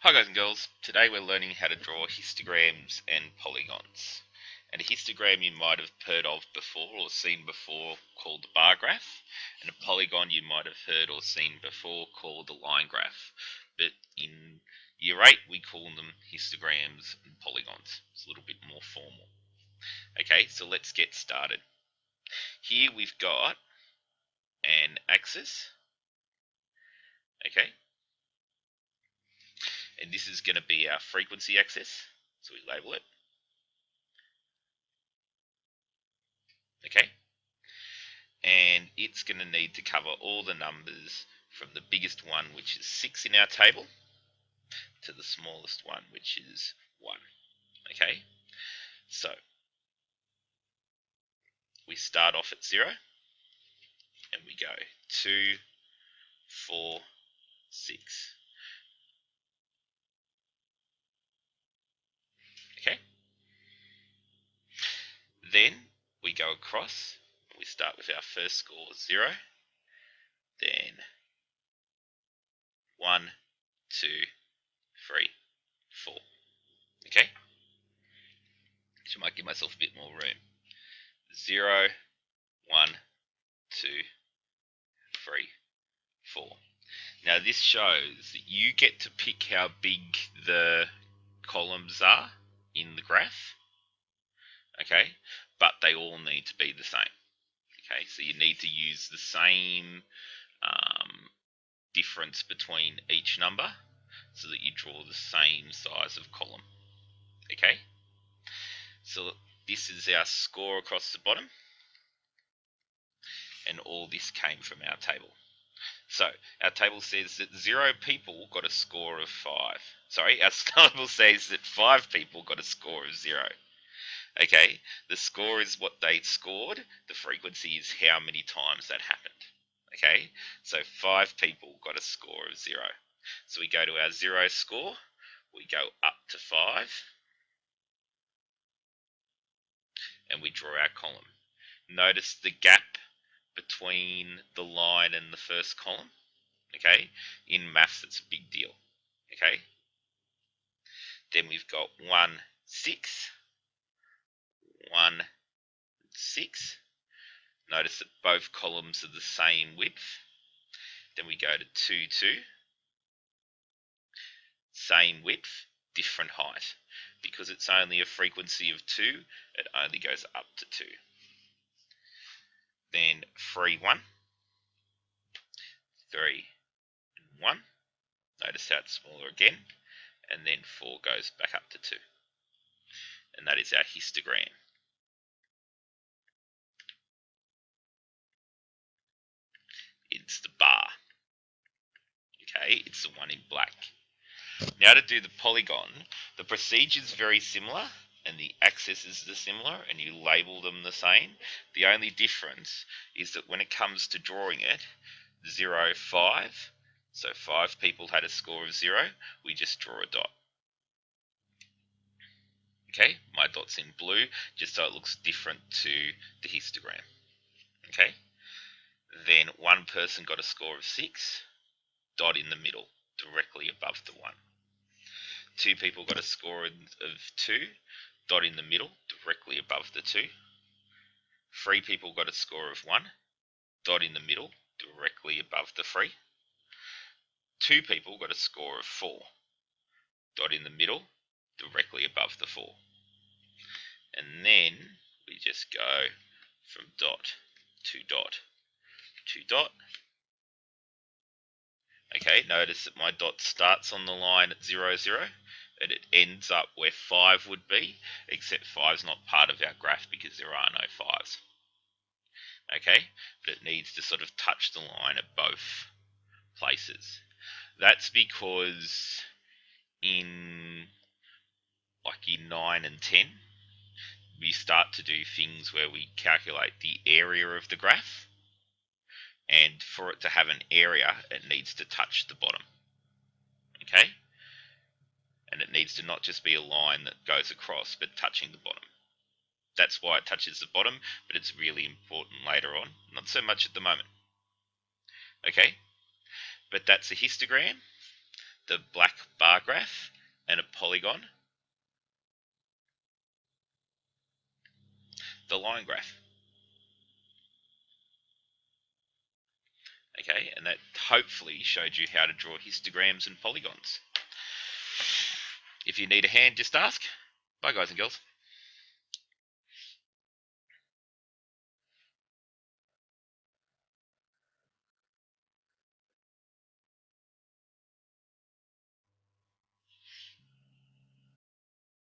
Hi guys and girls, today we're learning how to draw histograms and polygons. And a histogram you might have heard of before or seen before called a bar graph, and a polygon you might have heard or seen before called a line graph. But in year 8 we call them histograms and polygons. It's a little bit more formal. Okay, so let's get started. Here we've got an axis, okay, and this is going to be our frequency axis, so we label it, okay, and it's going to need to cover all the numbers from the biggest one, which is 6 in our table, to the smallest one, which is 1, okay. So we start off at 0 and we go 2, 4, 6, okay. Then we go across, we start with our first score 0, then 1, 2, 3, 4, okay. So I might give myself a bit more room. 0, 1, 2, 3, 4. Now this shows that you get to pick how big the columns are in the graph, okay, but they all need to be the same. Okay, so you need to use the same difference between each number so that you draw the same size of column. Okay, so this is our score across the bottom, and all this came from our table. So our table says that 0 people got a score of 5. Sorry, our table says that 5 people got a score of 0. Okay, the score is what they scored. The frequency is how many times that happened. Okay, so 5 people got a score of 0. So we go to our 0 score, we go up to 5, and we draw our column. Notice the gap between the line and the first column. Okay, in maths it's a big deal. Okay, then we've got 1, 6, 1, 6. Notice that both columns are the same width. Then we go to 2, 2. Same width, different height. Because it's only a frequency of 2, it only goes up to 2. Then 3, 1. 3, 1. Notice how it's smaller again. And then 4 goes back up to 2. And that is our histogram. It's the bar. Okay, it's the one in black. Now to do the polygon, the procedure is very similar and the axes is similar and you label them the same. The only difference is that when it comes to drawing it, 0, 5, so 5 people had a score of 0, we just draw a dot. Okay, my dot's in blue just so it looks different to the histogram. Okay, then one person got a score of 6, dot in the middle, directly above the 1. 2 people got a score of 2, dot in the middle, directly above the 2. 3 people got a score of 1, dot in the middle, directly above the 3. 2 people got a score of 4, dot in the middle, directly above the 4. And then we just go from dot to dot to dot. Okay, notice that my dot starts on the line at 0, 0, and it ends up where 5 would be, except 5's not part of our graph because there are no 5's. Okay, but it needs to sort of touch the line at both places. That's because in year 9 and 10, we start to do things where we calculate the area of the graph, and for it to have an area, it needs to touch the bottom. Okay? And it needs to not just be a line that goes across, but touching the bottom. That's why it touches the bottom, but it's really important later on, not so much at the moment. Okay? But that's a histogram. the black bar graph, and a polygon, the line graph. Okay, and that hopefully showed you how to draw histograms and polygons. If you need a hand, just ask. Bye, guys and girls.